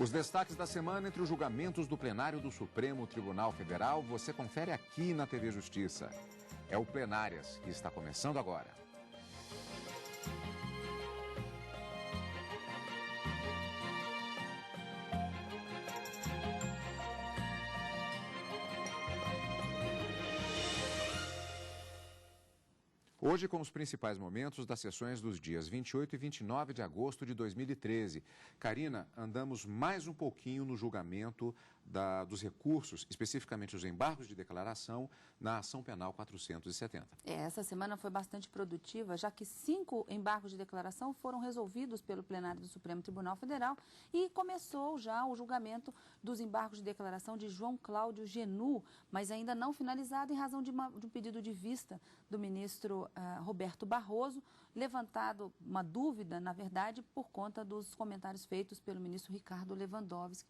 Os destaques da semana entre os julgamentos do plenário do Supremo Tribunal Federal, você confere aqui na TV Justiça. É o Plenárias, que está começando agora. Hoje, com os principais momentos das sessões dos dias 28 e 29 de agosto de 2013. Karina, andamos mais um pouquinho no julgamento dos recursos, especificamente os embargos de declaração, na ação penal 470. Essa semana foi bastante produtiva, já que 5 embargos de declaração foram resolvidos pelo plenário do Supremo Tribunal Federal e começou já o julgamento dos embargos de declaração de João Cláudio Genu, mas ainda não finalizado em razão de um pedido de vista do ministro Roberto Barroso, levantado uma dúvida, na verdade, por conta dos comentários feitos pelo ministro Ricardo Lewandowski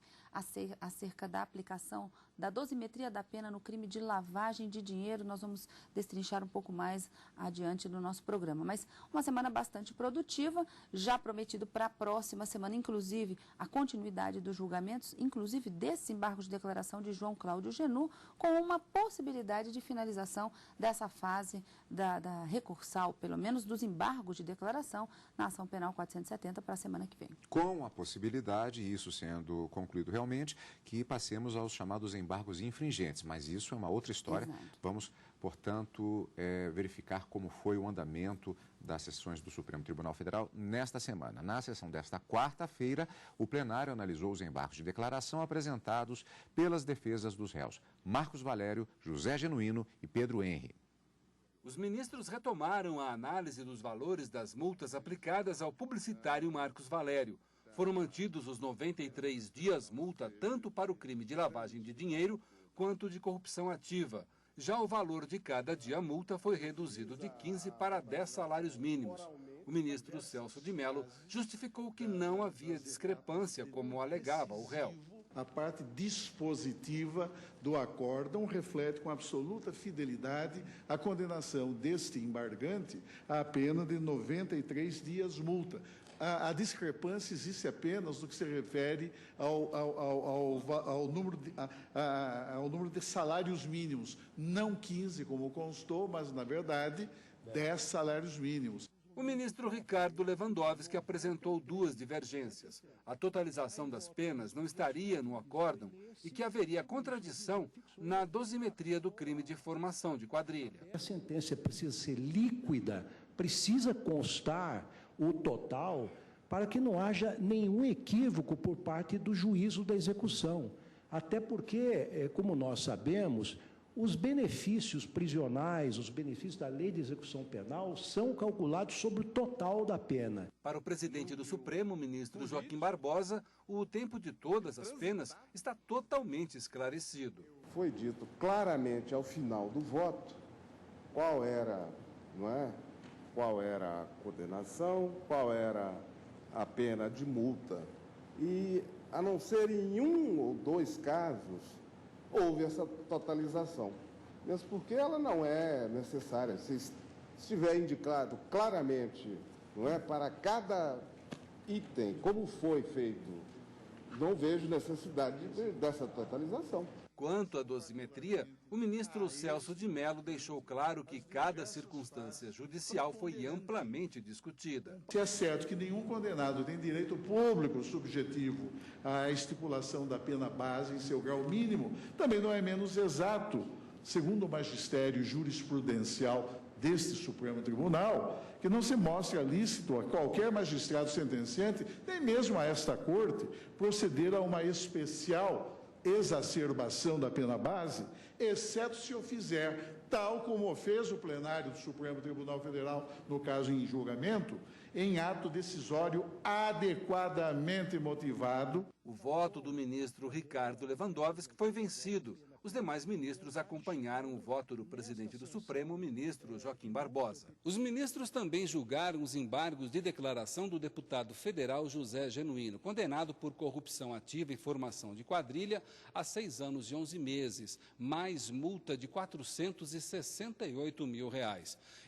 acerca da aplicação da dosimetria da pena no crime de lavagem de dinheiro. Nós vamos destrinchar um pouco mais adiante no nosso programa. Mas uma semana bastante produtiva, já prometido para a próxima semana, inclusive a continuidade dos julgamentos, inclusive desse embargo de declaração de João Cláudio Genu, com uma possibilidade de finalização dessa fase da recursal, pelo menos dos embargos de declaração, na ação penal 470 para a semana que vem. Com a possibilidade, isso sendo concluído realmente, que passemos aos chamados embargos infringentes, mas isso é uma outra história. Exato. Vamos, portanto, verificar como foi o andamento das sessões do Supremo Tribunal Federal nesta semana. Na sessão desta quarta-feira, o plenário analisou os embargos de declaração apresentados pelas defesas dos réus Marcos Valério, José Genuíno e Pedro Henri. Os ministros retomaram a análise dos valores das multas aplicadas ao publicitário Marcos Valério. Foram mantidos os 93 dias multa tanto para o crime de lavagem de dinheiro quanto de corrupção ativa. Já o valor de cada dia multa foi reduzido de 15 para 10 salários mínimos. O ministro Celso de Mello justificou que não havia discrepância, como alegava o réu. A parte dispositiva do acórdão reflete com absoluta fidelidade a condenação deste embargante à pena de 93 dias multa. A discrepância existe apenas no que se refere ao número de salários mínimos, não 15 como constou, mas na verdade 10 salários mínimos. O ministro Ricardo Lewandowski apresentou 2 divergências. A totalização das penas não estaria no acórdão e que haveria contradição na dosimetria do crime de formação de quadrilha. A sentença precisa ser líquida, precisa constar o total para que não haja nenhum equívoco por parte do juízo da execução. Até porque, como nós sabemos, os benefícios prisionais, os benefícios da lei de execução penal são calculados sobre o total da pena. Para o presidente do Supremo, ministro Joaquim Barbosa, o tempo de todas as penas está totalmente esclarecido. Foi dito claramente ao final do voto qual era, qual era a condenação, qual era a pena de multa. E, a não ser em 1 ou 2 casos, houve essa totalização, mesmo porque ela não é necessária. Se estiver indicado claramente, para cada item, como foi feito, não vejo necessidade dessa totalização. Quanto à dosimetria, o ministro Celso de Mello deixou claro que cada circunstância judicial foi amplamente discutida. Se é certo que nenhum condenado tem direito público subjetivo à estipulação da pena base em seu grau mínimo, também não é menos exato, segundo o magistério jurisprudencial deste Supremo Tribunal, que não se mostra lícito a qualquer magistrado sentenciante, nem mesmo a esta Corte, proceder a uma especial exacerbação da pena base, exceto se o fizer, tal como fez o plenário do Supremo Tribunal Federal, no caso em julgamento, em ato decisório adequadamente motivado. O voto do ministro Ricardo Lewandowski foi vencido. Os demais ministros acompanharam o voto do presidente do Supremo, o ministro Joaquim Barbosa. Os ministros também julgaram os embargos de declaração do deputado federal José Genuíno, condenado por corrupção ativa e formação de quadrilha a 6 anos e 11 meses, mais multa de R$ 468 mil.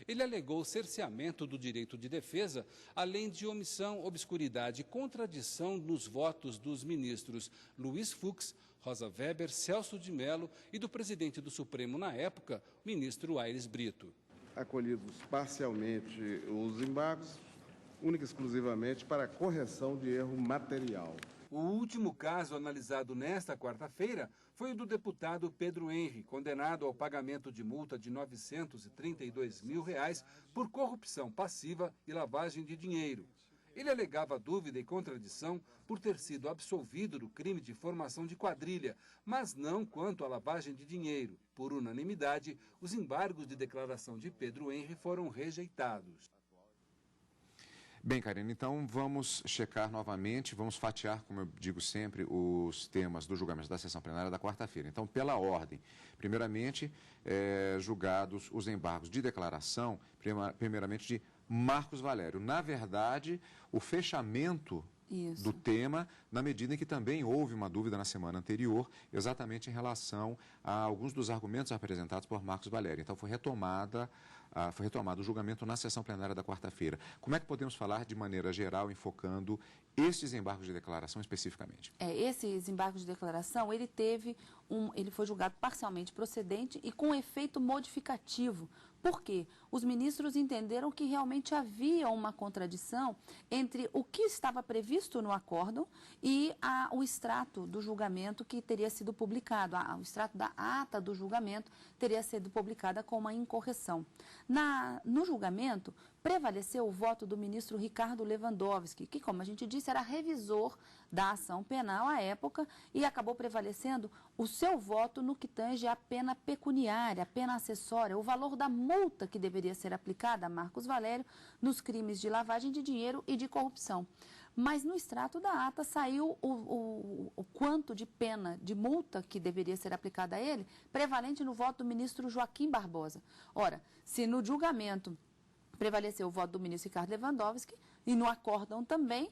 Ele alegou cerceamento do direito de defesa, além de omissão, obscuridade e contradição nos votos dos ministros Luiz Fux, Rosa Weber, Celso de Mello e do presidente do Supremo na época, ministro Aires Brito. Acolhidos parcialmente os embargos, única e exclusivamente para correção de erro material. O último caso analisado nesta quarta-feira foi o do deputado Pedro Henry, condenado ao pagamento de multa de R$ 932 mil por corrupção passiva e lavagem de dinheiro. Ele alegava dúvida e contradição por ter sido absolvido do crime de formação de quadrilha, mas não quanto à lavagem de dinheiro. Por unanimidade, os embargos de declaração de Pedro Henry foram rejeitados. Bem, Karina, então vamos checar novamente, vamos fatiar, como eu digo sempre, os temas do julgamento da sessão plenária da quarta-feira. Então, pela ordem, primeiramente, julgados os embargos de declaração, primeiramente de Marcos Valério. Na verdade, o fechamento do tema, na medida em que também houve uma dúvida na semana anterior, exatamente em relação a alguns dos argumentos apresentados por Marcos Valério. Então, foi retomado o julgamento na sessão plenária da quarta-feira. Como é que podemos falar de maneira geral, enfocando estes embargos de declaração especificamente? Esses embargos de declaração, ele foi julgado parcialmente procedente e com efeito modificativo. Por quê? Os ministros entenderam que realmente havia uma contradição entre o que estava previsto no acórdão e o extrato do julgamento que teria sido publicado. O extrato da ata do julgamento teria sido publicada com uma incorreção. No julgamento, prevaleceu o voto do ministro Ricardo Lewandowski, que, como a gente disse, era revisor da ação penal à época e acabou prevalecendo o seu voto no que tange à pena pecuniária, a pena acessória, o valor da multa que deveria ser aplicada a Marcos Valério nos crimes de lavagem de dinheiro e de corrupção. Mas no extrato da ata saiu o quanto de pena, de multa que deveria ser aplicada a ele, prevalente no voto do ministro Joaquim Barbosa. Ora, se no julgamento prevaleceu o voto do ministro Ricardo Lewandowski e no acórdão também,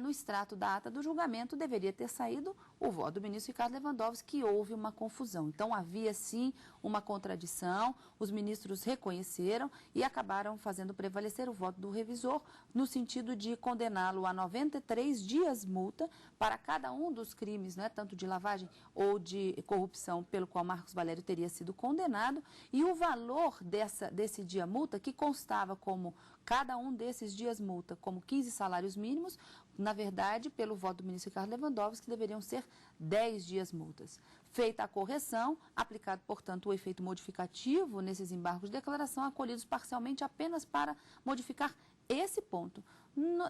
no extrato da ata do julgamento, deveria ter saído o voto do ministro Ricardo Lewandowski, que houve uma confusão. Então, havia sim uma contradição, os ministros reconheceram e acabaram fazendo prevalecer o voto do revisor no sentido de condená-lo a 93 dias multa para cada um dos crimes, tanto de lavagem ou de corrupção, pelo qual Marcos Valério teria sido condenado, e o valor desse dia multa, que constava como cada um desses dias multa, como 15 salários mínimos, na verdade, pelo voto do ministro Ricardo Lewandowski, deveriam ser 10 dias multas. Feita a correção, aplicado, portanto, o efeito modificativo nesses embargos de declaração, acolhidos parcialmente apenas para modificar esse ponto.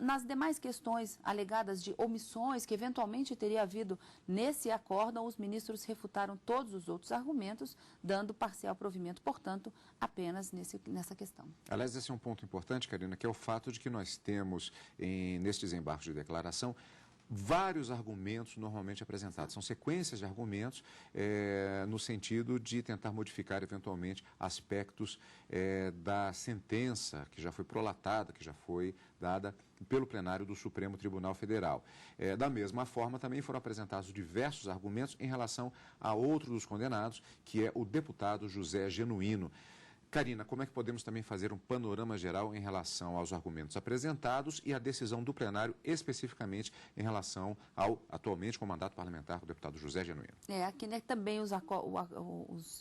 Nas demais questões alegadas de omissões que eventualmente teria havido nesse acórdão, os ministros refutaram todos os outros argumentos, dando parcial provimento, portanto, apenas nessa questão. Aliás, esse é um ponto importante, Karina, que é o fato de que nós temos, nestes embargos de declaração, vários argumentos normalmente apresentados. São sequências de argumentos no sentido de tentar modificar eventualmente aspectos da sentença que já foi prolatada, que já foi dada pelo plenário do Supremo Tribunal Federal. Da mesma forma, também foram apresentados diversos argumentos em relação a outro dos condenados, que é o deputado José Genuíno. Karina, como é que podemos também fazer um panorama geral em relação aos argumentos apresentados e a decisão do plenário, especificamente em relação ao atualmente com mandato parlamentar do deputado José Genuíno? Aqui também os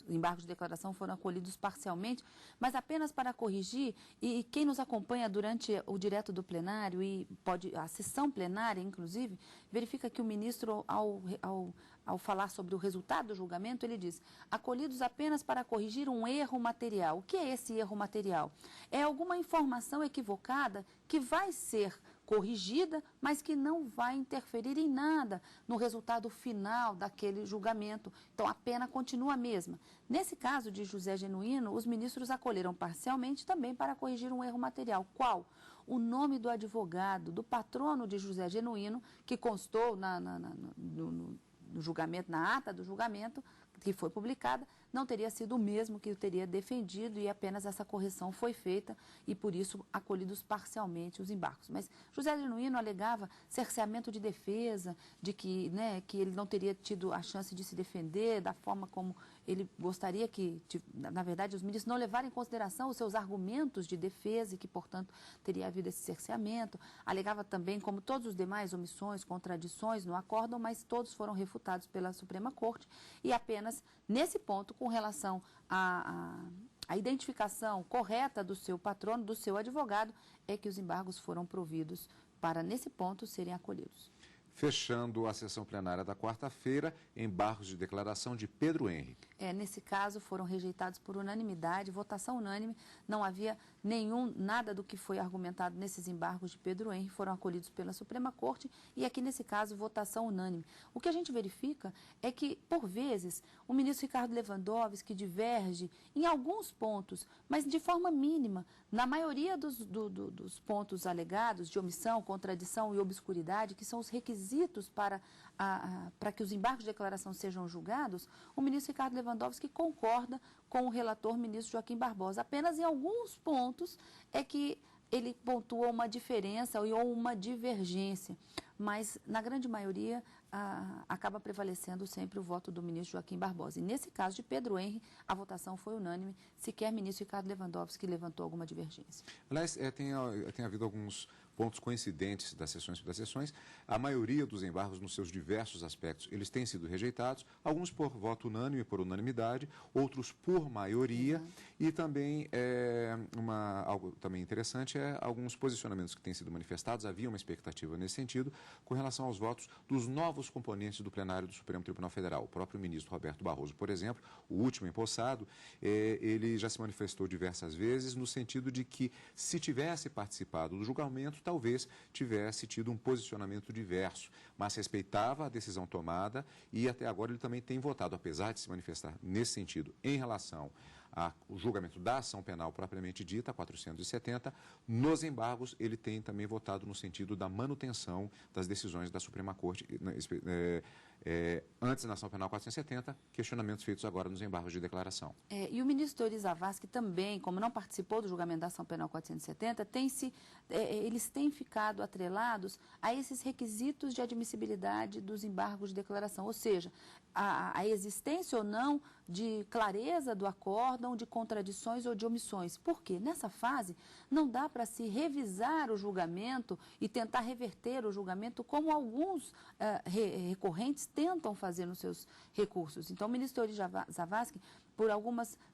embargos de declaração foram acolhidos parcialmente, mas apenas para corrigir, e quem nos acompanha durante o direto do plenário e a sessão plenária, inclusive, verifica que o ministro, ao falar sobre o resultado do julgamento, ele diz: acolhidos apenas para corrigir um erro material. O que é esse erro material? É alguma informação equivocada que vai ser corrigida, mas que não vai interferir em nada no resultado final daquele julgamento. Então, a pena continua a mesma. Nesse caso de José Genuíno, os ministros acolheram parcialmente também para corrigir um erro material. Qual? O nome do advogado, do patrono de José Genuíno, que constou no julgamento, na ata do julgamento, que foi publicada, não teria sido o mesmo que o teria defendido e apenas essa correção foi feita e, por isso, acolhidos parcialmente os embargos. Mas José Genuíno alegava cerceamento de defesa, de que, que ele não teria tido a chance de se defender da forma como ele gostaria que, na verdade, os ministros não levarem em consideração os seus argumentos de defesa e que, portanto, teria havido esse cerceamento. Alegava também, como todos os demais, omissões, contradições no acórdão, mas todos foram refutados pela Suprema Corte e apenas nesse ponto, com relação à identificação correta do seu patrono, do seu advogado, é que os embargos foram providos para, nesse ponto, serem acolhidos. Fechando a sessão plenária da quarta-feira, embargos de declaração de Pedro Henrique. Nesse caso, foram rejeitados por unanimidade, votação unânime, não havia nada do que foi argumentado nesses embargos de Pedro Henrique, foram acolhidos pela Suprema Corte e aqui, nesse caso, votação unânime. O que a gente verifica é que, por vezes, o ministro Ricardo Lewandowski diverge em alguns pontos, mas de forma mínima, na maioria dos pontos alegados de omissão, contradição e obscuridade, que são os requisitos para que os embargos de declaração sejam julgados, o ministro Ricardo Lewandowski concorda com o relator ministro Joaquim Barbosa. Apenas em alguns pontos é que ele pontua uma diferença ou uma divergência, mas na grande maioria acaba prevalecendo sempre o voto do ministro Joaquim Barbosa. E nesse caso de Pedro Henrique, a votação foi unânime, sequer o ministro Ricardo Lewandowski levantou alguma divergência. Aliás, tem havido alguns pontos coincidentes das sessões e subsessões. A maioria dos embargos, nos seus diversos aspectos, eles têm sido rejeitados, alguns por voto unânime, por unanimidade, outros por maioria, e também algo também interessante é alguns posicionamentos que têm sido manifestados. Havia uma expectativa nesse sentido com relação aos votos dos novos componentes do plenário do Supremo Tribunal Federal. O próprio ministro Roberto Barroso, por exemplo, o último empossado, ele já se manifestou diversas vezes no sentido de que, se tivesse participado do julgamento, talvez tivesse tido um posicionamento diverso, mas respeitava a decisão tomada e até agora ele também tem votado, apesar de se manifestar nesse sentido em relação ao julgamento da ação penal propriamente dita, 470, nos embargos ele tem também votado no sentido da manutenção das decisões da Suprema Corte, antes da ação penal 470, questionamentos feitos agora nos embargos de declaração. E o ministro Teori Zavascki também, como não participou do julgamento da ação penal 470, eles têm ficado atrelados a esses requisitos de admissibilidade dos embargos de declaração, ou seja, a existência ou não de clareza do acórdão, de contradições ou de omissões. Por quê? Nessa fase, não dá para se revisar o julgamento e tentar reverter o julgamento como alguns recorrentes tentam fazer nos seus recursos. Então, o ministro Teori Zavascki, por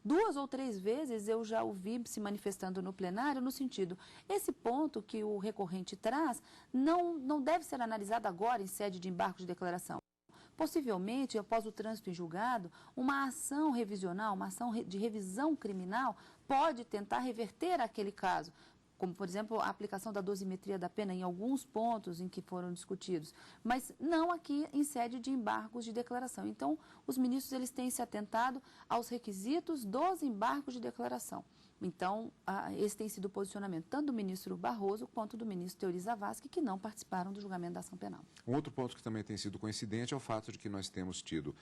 duas ou três vezes, eu já ouvi se manifestando no plenário no sentido, esse ponto que o recorrente traz não deve ser analisado agora em sede de embargo de declaração. Possivelmente, após o trânsito em julgado, uma ação revisional, uma ação de revisão criminal pode tentar reverter aquele caso, como, por exemplo, a aplicação da dosimetria da pena em alguns pontos em que foram discutidos, mas não aqui em sede de embargos de declaração. Então, os ministros eles têm se atentado aos requisitos dos embargos de declaração. Então, esse tem sido o posicionamento tanto do ministro Barroso quanto do ministro Teori Zavascki, que não participaram do julgamento da ação penal. Um outro ponto que também tem sido coincidente é o fato de que nós temos tido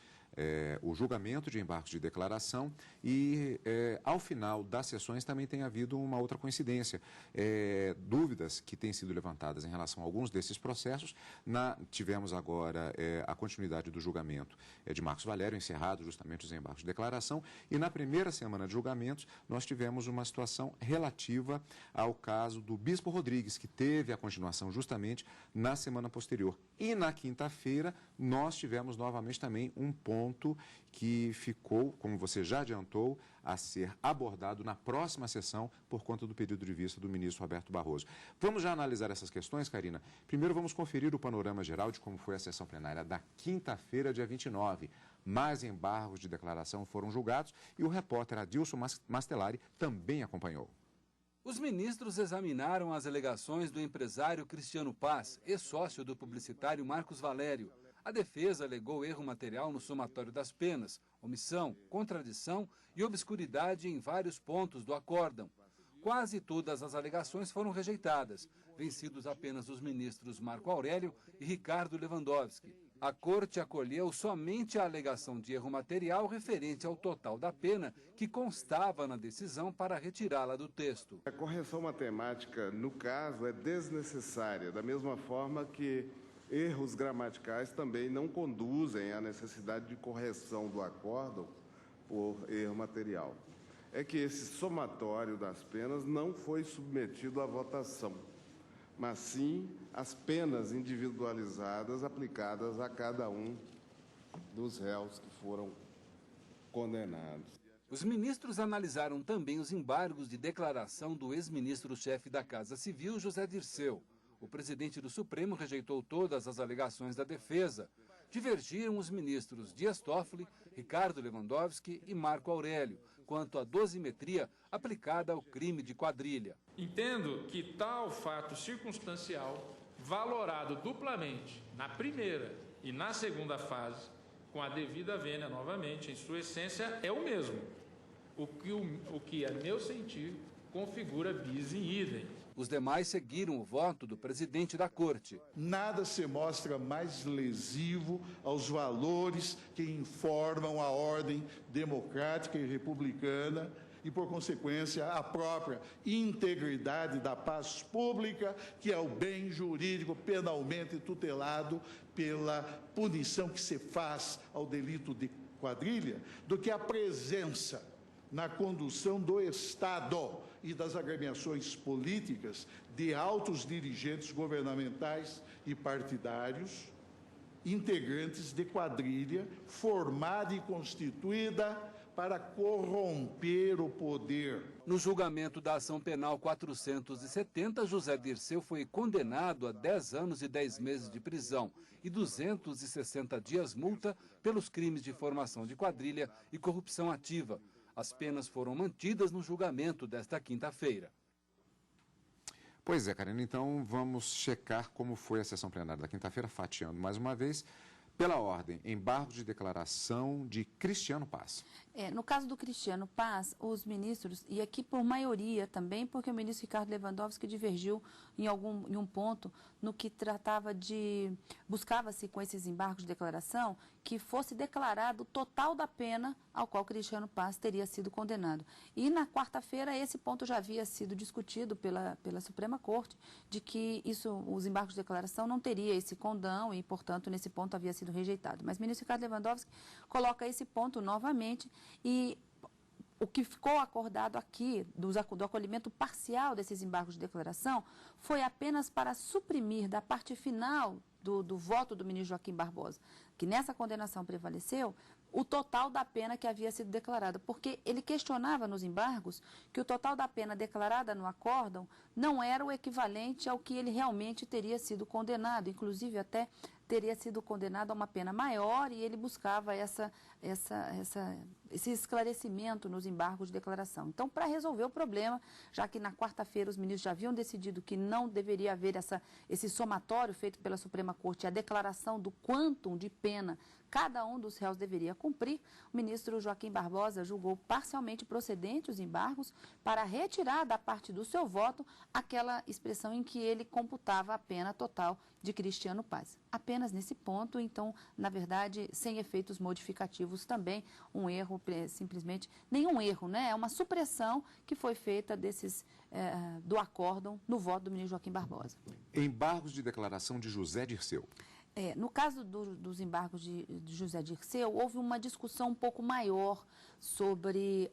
o julgamento de embargos de declaração e, ao final das sessões, também tem havido uma outra coincidência. Dúvidas que têm sido levantadas em relação a alguns desses processos. Tivemos agora a continuidade do julgamento de Marcos Valério, encerrado justamente os embargos de declaração, e na primeira semana de julgamentos nós tivemos uma situação relativa ao caso do Bispo Rodrigues, que teve a continuação justamente na semana posterior. E na quinta-feira nós tivemos novamente também um ponto que ficou, como você já adiantou, a ser abordado na próxima sessão por conta do pedido de vista do ministro Roberto Barroso. Vamos já analisar essas questões, Karina? Primeiro vamos conferir o panorama geral de como foi a sessão plenária da quinta-feira, dia 29. Mais embargos de declaração foram julgados e o repórter Adilson Mastelari também acompanhou. Os ministros examinaram as alegações do empresário Cristiano Paz, ex-sócio do publicitário Marcos Valério. A defesa alegou erro material no somatório das penas, omissão, contradição e obscuridade em vários pontos do acórdão. quase todas as alegações foram rejeitadas, vencidos apenas os ministros Marco Aurélio e Ricardo Lewandowski. A Corte acolheu somente a alegação de erro material referente ao total da pena que constava na decisão para retirá-la do texto. A correção matemática, no caso, é desnecessária, da mesma forma que erros gramaticais também não conduzem à necessidade de correção do acórdão por erro material. É que esse somatório das penas não foi submetido à votação, mas sim as penas individualizadas aplicadas a cada um dos réus que foram condenados. Os ministros analisaram também os embargos de declaração do ex-ministro-chefe da Casa Civil, José Dirceu. O presidente do Supremo rejeitou todas as alegações da defesa. Divergiram os ministros Dias Toffoli, Ricardo Lewandowski e Marco Aurélio quanto à dosimetria aplicada ao crime de quadrilha. Entendo que tal fato circunstancial, valorado duplamente na primeira e na segunda fase, com a devida vênia novamente, em sua essência, é o mesmo. O que, a meu sentir, configura bis in idem. Os demais seguiram o voto do presidente da Corte. Nada se mostra mais lesivo aos valores que informam a ordem democrática e republicana e, por consequência, a própria integridade da paz pública, que é o bem jurídico penalmente tutelado pela punição que se faz ao delito de quadrilha, do que a presença na condução do Estado e das agremiações políticas de altos dirigentes governamentais e partidários, integrantes de quadrilha formada e constituída para corromper o poder. No julgamento da ação penal 470, José Dirceu foi condenado a 10 anos e 10 meses de prisão e 260 dias multa pelos crimes de formação de quadrilha e corrupção ativa. As penas foram mantidas no julgamento desta quinta-feira. Pois é, Karina, então vamos checar como foi a sessão plenária da quinta-feira, fatiando mais uma vez. Pela ordem, embargo de declaração de Cristiano Paz. No caso do Cristiano Paz, os ministros, e aqui por maioria também, porque o ministro Ricardo Lewandowski divergiu em um ponto no que tratava de, buscava-se com esses embargos de declaração, que fosse declarado o total da pena ao qual Cristiano Paz teria sido condenado. E na quarta-feira esse ponto já havia sido discutido pela Suprema Corte, de que os embargos de declaração não teria esse condão e, portanto, nesse ponto havia sido rejeitado. Mas o ministro Ricardo Lewandowski coloca esse ponto novamente e o que ficou acordado aqui, do acolhimento parcial desses embargos de declaração, foi apenas para suprimir da parte final do voto do ministro Joaquim Barbosa, que nessa condenação prevaleceu, o total da pena que havia sido declarada, porque ele questionava nos embargos que o total da pena declarada no acórdão não era o equivalente ao que ele realmente teria sido condenado, inclusive até teria sido condenado a uma pena maior e ele buscava esse esclarecimento nos embargos de declaração. Então, para resolver o problema, já que na quarta-feira os ministros já haviam decidido que não deveria haver esse somatório feito pela Suprema Corte, a declaração do quantum de pena cada um dos réus deveria cumprir, o ministro Joaquim Barbosa julgou parcialmente procedente os embargos para retirar da parte do seu voto aquela expressão em que ele computava a pena total de Cristiano Paz. Apenas nesse ponto, então, na verdade, sem efeitos modificativos também, um erro, simplesmente, nenhum erro, né? É uma supressão que foi feita do acórdão no voto do ministro Joaquim Barbosa. Embargos de declaração de José Dirceu. No caso dos embargos de José Dirceu, houve uma discussão um pouco maior sobre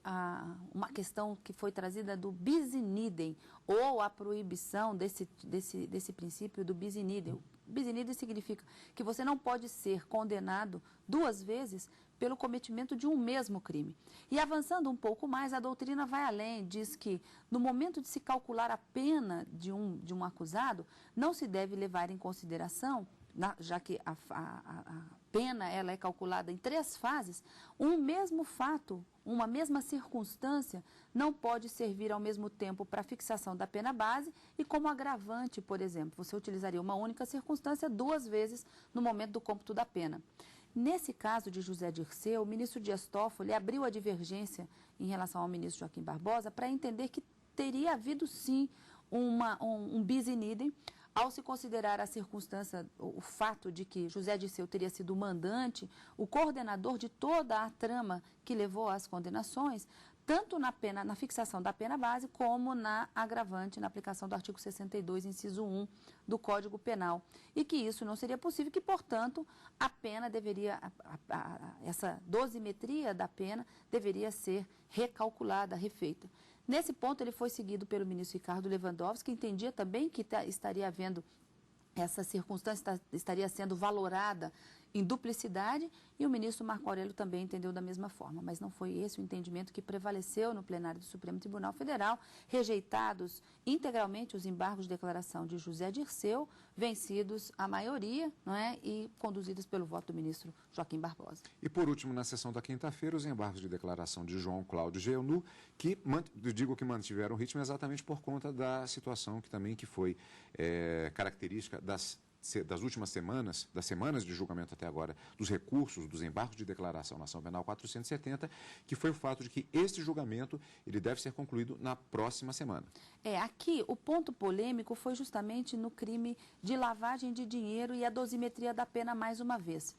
uma questão que foi trazida do bis in idem, ou a proibição desse princípio do bis in idem. Bis in idem significa que você não pode ser condenado duas vezes pelo cometimento de um mesmo crime. E avançando um pouco mais, a doutrina vai além, diz que no momento de se calcular a pena de um acusado, não se deve levar em consideração, já que a pena ela é calculada em 3 fases, um mesmo fato, uma mesma circunstância, não pode servir ao mesmo tempo para a fixação da pena base e como agravante, por exemplo. Você utilizaria uma única circunstância 2 vezes no momento do cômputo da pena. Nesse caso de José Dirceu, o ministro Dias Toffoli abriu a divergência em relação ao ministro Joaquim Barbosa para entender que teria havido sim um bis in idem, ao se considerar a circunstância, o fato de que José Dirceu teria sido o mandante, o coordenador de toda a trama que levou às condenações, tanto na fixação da pena base, como na agravante, na aplicação do artigo 62, inciso 1 do Código Penal. E que isso não seria possível, que, portanto, a pena deveria, essa dosimetria da pena deveria ser recalculada, refeita. Nesse ponto, ele foi seguido pelo ministro Ricardo Lewandowski, que entendia também que estaria havendo essa circunstância, estaria sendo valorada em duplicidade, e o ministro Marco Aurélio também entendeu da mesma forma, mas não foi esse o entendimento que prevaleceu no plenário do Supremo Tribunal Federal, rejeitados integralmente os embargos de declaração de José Dirceu, vencidos a maioria, não é, e conduzidos pelo voto do ministro Joaquim Barbosa. E por último, na sessão da quinta-feira, os embargos de declaração de João Cláudio Jeanu, que mantiveram o ritmo exatamente por conta da situação que foi característica das últimas semanas, das semanas de julgamento até agora, dos recursos, dos embargos de declaração na ação penal 470, que foi o fato de que este julgamento ele deve ser concluído na próxima semana. Aqui o ponto polêmico foi justamente no crime de lavagem de dinheiro e a dosimetria da pena mais uma vez.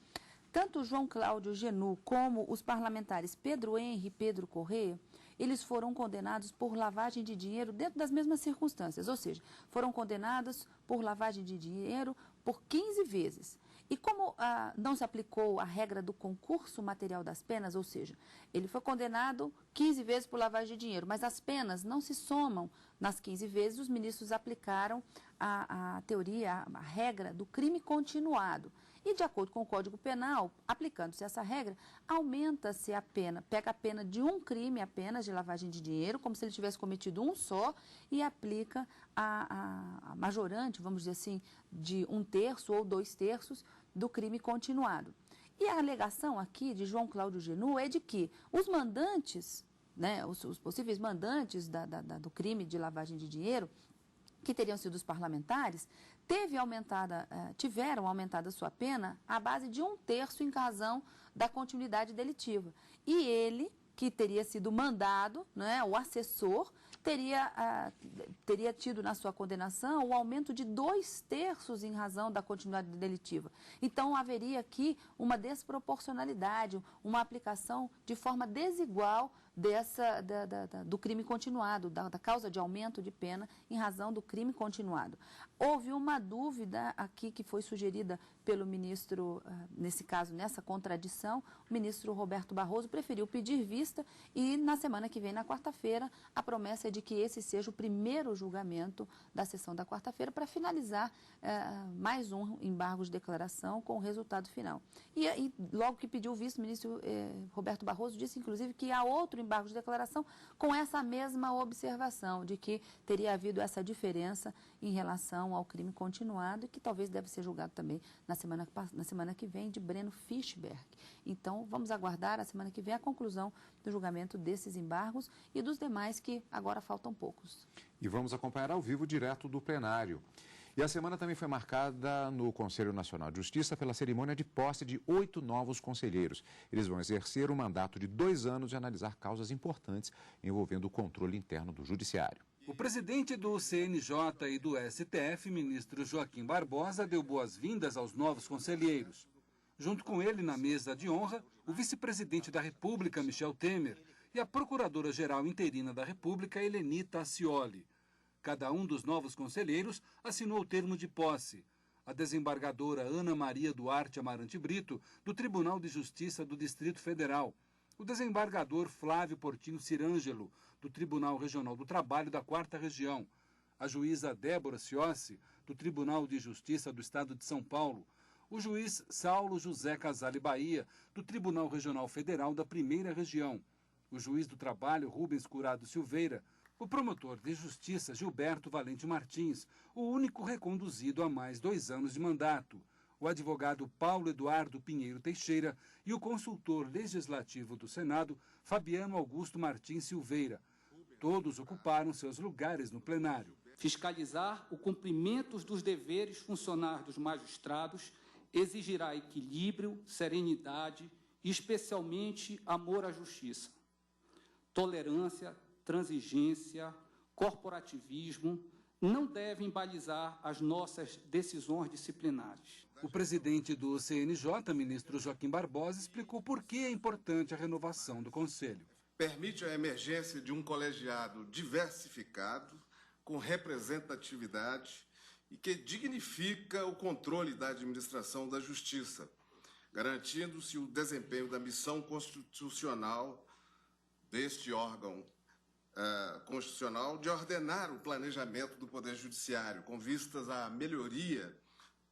Tanto João Cláudio Jeanu como os parlamentares Pedro Henri e Pedro Correia, eles foram condenados por lavagem de dinheiro dentro das mesmas circunstâncias, ou seja, foram condenados por lavagem de dinheiro por 15 vezes. E como não se aplicou a regra do concurso material das penas, ou seja, ele foi condenado 15 vezes por lavagem de dinheiro, mas as penas não se somam nas 15 vezes, os ministros aplicaram a teoria, a regra do crime continuado. E, de acordo com o Código Penal, aplicando-se essa regra, aumenta-se a pena, pega a pena de um crime apenas de lavagem de dinheiro, como se ele tivesse cometido um só, e aplica a majorante, vamos dizer assim, de 1/3 ou 2/3 do crime continuado. E a alegação aqui de João Cláudio Jeanu é de que os mandantes, né, os possíveis mandantes do crime de lavagem de dinheiro, que teriam sido os parlamentares, tiveram aumentada sua pena à base de 1/3 em razão da continuidade delitiva. E ele, que teria sido mandado, né, o assessor, teria tido na sua condenação o aumento de 2/3 em razão da continuidade delitiva. Então, haveria aqui uma desproporcionalidade, uma aplicação de forma desigual do crime continuado, da causa de aumento de pena em razão do crime continuado. Houve uma dúvida aqui que foi sugerida pelo ministro, nesse caso, nessa contradição, o ministro Roberto Barroso preferiu pedir vista e na semana que vem, na quarta-feira, a promessa é de que esse seja o primeiro julgamento da sessão da quarta-feira para finalizar mais um embargo de declaração com o resultado final. E logo que pediu vista, o ministro Roberto Barroso disse, inclusive, que há outro embargo de declaração com essa mesma observação de que teria havido essa diferença em relação ao crime continuado e que talvez deve ser julgado também na semana que vem de Breno Fischberg. Então, vamos aguardar a semana que vem a conclusão do julgamento desses embargos e dos demais que agora faltam poucos. E vamos acompanhar ao vivo direto do plenário. E a semana também foi marcada no Conselho Nacional de Justiça pela cerimônia de posse de 8 novos conselheiros. Eles vão exercer um mandato de 2 anos e analisar causas importantes envolvendo o controle interno do Judiciário. O presidente do CNJ e do STF, ministro Joaquim Barbosa, deu boas-vindas aos novos conselheiros. Junto com ele, na mesa de honra, o vice-presidente da República, Michel Temer, e a procuradora-geral interina da República, Helenita Ascioli. Cada um dos novos conselheiros assinou o termo de posse. A desembargadora Ana Maria Duarte Amarante Brito, do Tribunal de Justiça do Distrito Federal. O desembargador Flávio Portinho Cirângelo, do Tribunal Regional do Trabalho da 4ª Região. A juíza Débora Ciossi, do Tribunal de Justiça do Estado de São Paulo. O juiz Saulo José Casale Bahia, do Tribunal Regional Federal da 1ª Região. O juiz do Trabalho Rubens Curado Silveira. O promotor de justiça Gilberto Valente Martins, o único reconduzido a mais 2 anos de mandato, o advogado Paulo Eduardo Pinheiro Teixeira e o consultor legislativo do Senado, Fabiano Augusto Martins Silveira. Todos ocuparam seus lugares no plenário. Fiscalizar o cumprimento dos deveres funcionais dos magistrados exigirá equilíbrio, serenidade e, especialmente, amor à justiça, tolerância, transigência, corporativismo não devem balizar as nossas decisões disciplinares. O presidente do CNJ, ministro Joaquim Barbosa, explicou por que é importante a renovação do Conselho. Permite a emergência de um colegiado diversificado, com representatividade e que dignifica o controle da administração da justiça, garantindo-se o desempenho da missão constitucional deste órgão constitucional de ordenar o planejamento do Poder Judiciário, com vistas à melhoria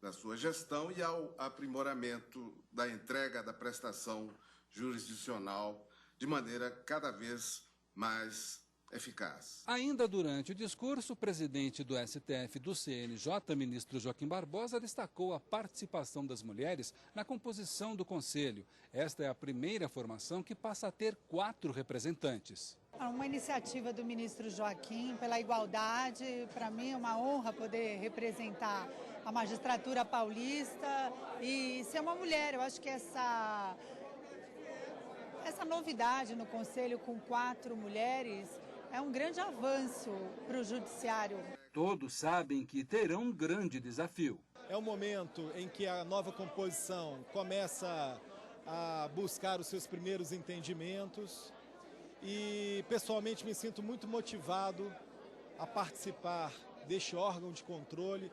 da sua gestão e ao aprimoramento da entrega da prestação jurisdicional de maneira cada vez mais eficaz. Ainda durante o discurso, o presidente do STF do CNJ, ministro Joaquim Barbosa, destacou a participação das mulheres na composição do Conselho. Esta é a primeira formação que passa a ter 4 representantes. Uma iniciativa do ministro Joaquim pela igualdade. Para mim é uma honra poder representar a magistratura paulista e ser uma mulher. Eu acho que essa novidade no Conselho com 4 mulheres é um grande avanço para o judiciário. Todos sabem que terão um grande desafio. É o momento em que a nova composição começa a buscar os seus primeiros entendimentos e, pessoalmente, me sinto muito motivado a participar deste órgão de controle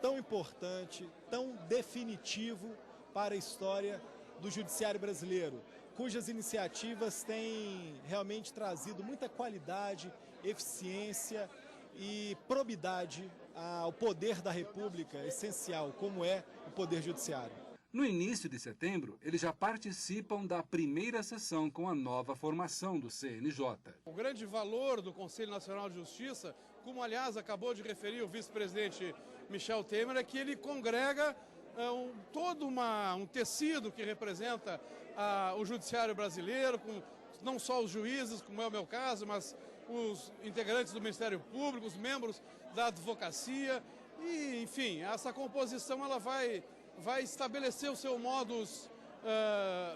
tão importante, tão definitivo para a história do judiciário brasileiro, cujas iniciativas têm realmente trazido muita qualidade, eficiência e probidade ao poder da República, essencial, como é o Poder Judiciário. No início de setembro, eles já participam da primeira sessão com a nova formação do CNJ. O grande valor do Conselho Nacional de Justiça, como aliás acabou de referir o vice-presidente Michel Temer, é que ele congrega todo um tecido que representa o judiciário brasileiro, com não só os juízes, como é o meu caso, mas os integrantes do Ministério Público, os membros da advocacia. E, enfim, essa composição ela vai estabelecer o seu modus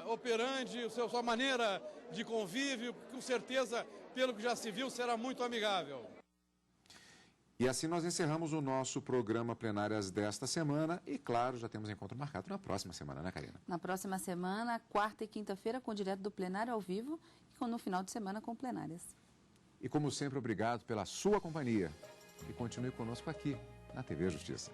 operandi, a sua maneira de convívio, que com certeza, pelo que já se viu, será muito amigável. E assim nós encerramos o nosso programa Plenárias desta semana e, claro, já temos encontro marcado na próxima semana, né, Karina? Na próxima semana, quarta e quinta-feira, com direto do plenário ao vivo e no final de semana com plenárias. E, como sempre, obrigado pela sua companhia. E continue conosco aqui, na TV Justiça.